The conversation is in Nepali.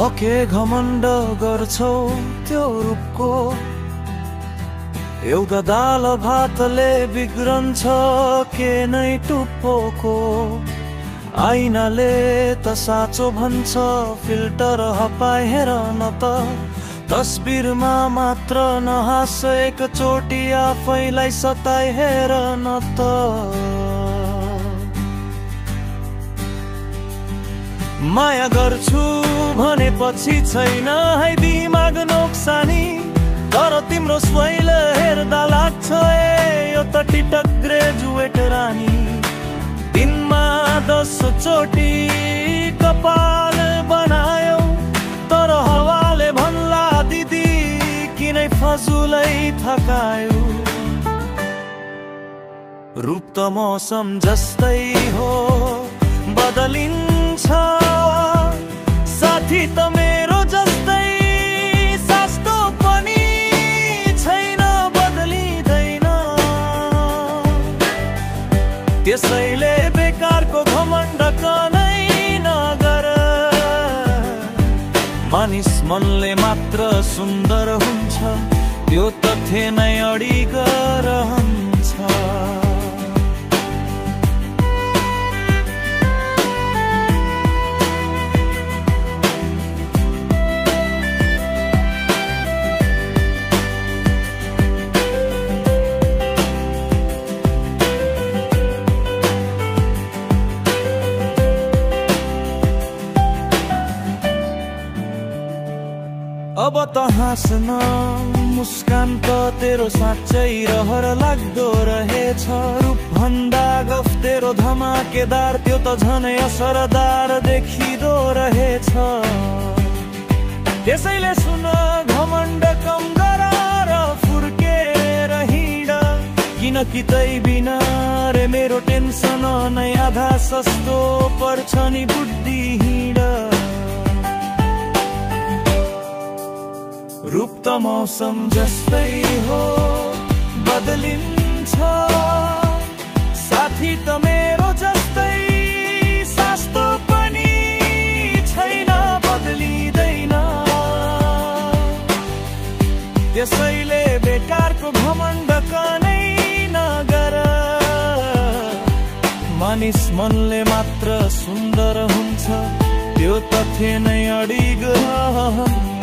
हके घमण्ड गर्छौ त्यो रूपको एउटा दाल भातले बिग्रन्छ के नै टुप्पोको आइनाले त साँचो भन्छ फिल्टर हपाए हेर न त तस्बिरमा मात्र नहाँस एकचोटि आफैलाई सताए हेर न त माया गर्छु भनेपछि छैन है दिमाग नोक्सानी तर तिम्रो स्माइल हेर्दा लाग्छ यो त टिटक ग्रेजुएट रानी दिनमा 10 चोटि कपाल बनायो तर हावाले भन्ला दिदी किनै फजुलै थकायो रूप त मौसम जस्तै हो बदलिन्छ साथी त मेरो जस्तै सस्तो पनि छैन बदलिँदैन त्यसैले बेकारको घमण्ड कनै नगर मानिस मनले मात्र सुन्दर हुन्छ त्यो तथ्य नै अडिग रहन्छ अब त हाँस्न मुस्कान त तेरो साँच्चै रहर लाग्दो रहेछ रूप भन्दा गफ तेरो धमाकेदार त्यो त झनै असरदार देखिदो रहेछ त्यसैले सुन घमण्ड कम गर र फुर्केर हिँड किनकि तै बिना रे मेरो टेन्सन नै आधा सस्तो पर्छ नि बुद्धि हिँड रूप त मौसम जस्तै हो बदलिन्छ साथी त मेरो जस्तै सस्तो पनि छैन बदलिँदैन त्यसैले बेकारको घमण्ड कनै नगर मानिस मनले मात्र सुन्दर हुन्छ त्यो तथ्य नै अडिग रहन्छ